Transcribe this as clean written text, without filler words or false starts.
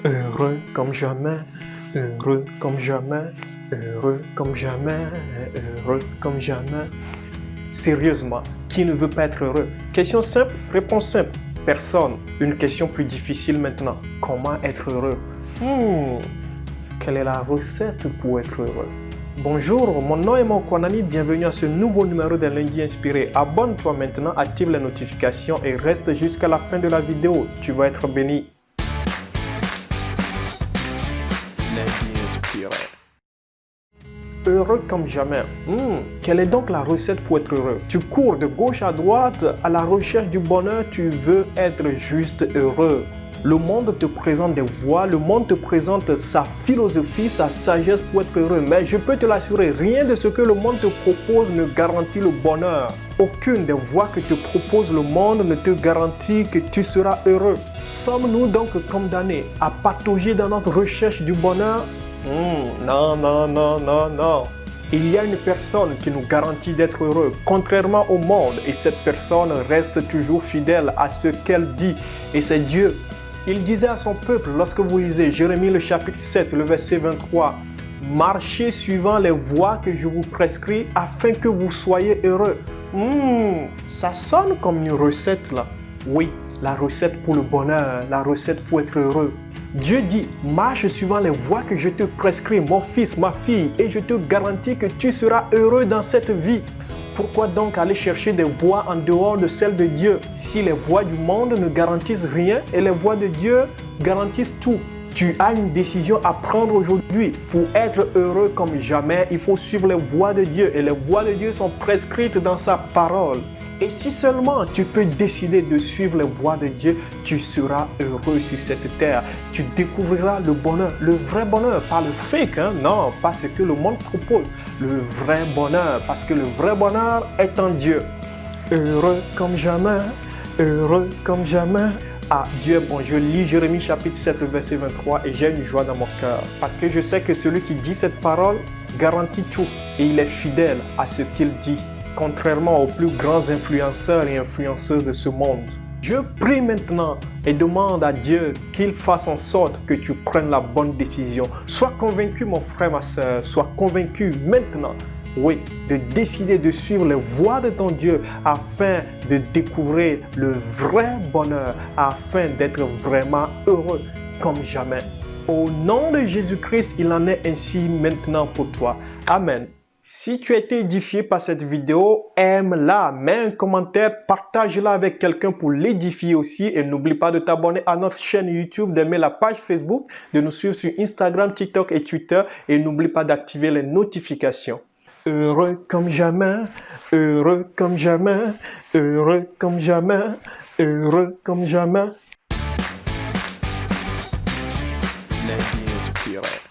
Heureux comme jamais, heureux comme jamais, heureux comme jamais, heureux comme jamais. Sérieusement, qui ne veut pas être heureux? Question simple, réponse simple. Personne. Une question plus difficile maintenant. Comment être heureux? Quelle est la recette pour être heureux? Bonjour, mon nom est Mokonani, bienvenue à ce nouveau numéro d'un lundi inspiré. Abonne-toi maintenant, active les notifications et reste jusqu'à la fin de la vidéo. Tu vas être béni. Lundi inspiré. Heureux comme jamais. Quelle est donc la recette pour être heureux? Tu cours de gauche à droite à la recherche du bonheur, tu veux être juste heureux. Le monde te présente des voies, le monde te présente sa philosophie, sa sagesse pour être heureux. Mais je peux te l'assurer, rien de ce que le monde te propose ne garantit le bonheur. Aucune des voies que te propose le monde ne te garantit que tu seras heureux. Sommes-nous donc condamnés à patauger dans notre recherche du bonheur? Non, non, non, non, non. Il y a une personne qui nous garantit d'être heureux, contrairement au monde, et cette personne reste toujours fidèle à ce qu'elle dit, et c'est Dieu. Il disait à son peuple, lorsque vous lisez Jérémie le chapitre 7, le verset 23, « Marchez suivant les voies que je vous prescris afin que vous soyez heureux. » Ça sonne comme une recette là. Oui, la recette pour le bonheur, la recette pour être heureux. Dieu dit, marche suivant les voies que je te prescris, mon fils, ma fille, et je te garantis que tu seras heureux dans cette vie. Pourquoi donc aller chercher des voies en dehors de celles de Dieu, si les voies du monde ne garantissent rien et les voies de Dieu garantissent tout? Tu as une décision à prendre aujourd'hui. Pour être heureux comme jamais, il faut suivre les voies de Dieu, et les voies de Dieu sont prescrites dans sa parole. Et si seulement tu peux décider de suivre les voies de Dieu, tu seras heureux sur cette terre. Tu découvriras le bonheur, le vrai bonheur, pas le fake, non, pas ce que le monde propose. Le vrai bonheur, parce que le vrai bonheur est en Dieu. Heureux comme jamais, heureux comme jamais. Ah, Dieu est bon. Je lis Jérémie chapitre 7, le verset 23 et j'ai une joie dans mon cœur. Parce que je sais que celui qui dit cette parole garantit tout et il est fidèle à ce qu'il dit. Contrairement aux plus grands influenceurs et influenceuses de ce monde. Je prie maintenant et demande à Dieu qu'il fasse en sorte que tu prennes la bonne décision. Sois convaincu, mon frère, ma soeur, sois convaincu maintenant, oui, de décider de suivre les voies de ton Dieu afin de découvrir le vrai bonheur, afin d'être vraiment heureux comme jamais. Au nom de Jésus-Christ, il en est ainsi maintenant pour toi. Amen. Si tu as été édifié par cette vidéo, aime-la, mets un commentaire, partage-la avec quelqu'un pour l'édifier aussi et n'oublie pas de t'abonner à notre chaîne YouTube, d'aimer la page Facebook, de nous suivre sur Instagram, TikTok et Twitter et n'oublie pas d'activer les notifications. Heureux comme jamais, heureux comme jamais, heureux comme jamais, heureux comme jamais. Lundi inspiré.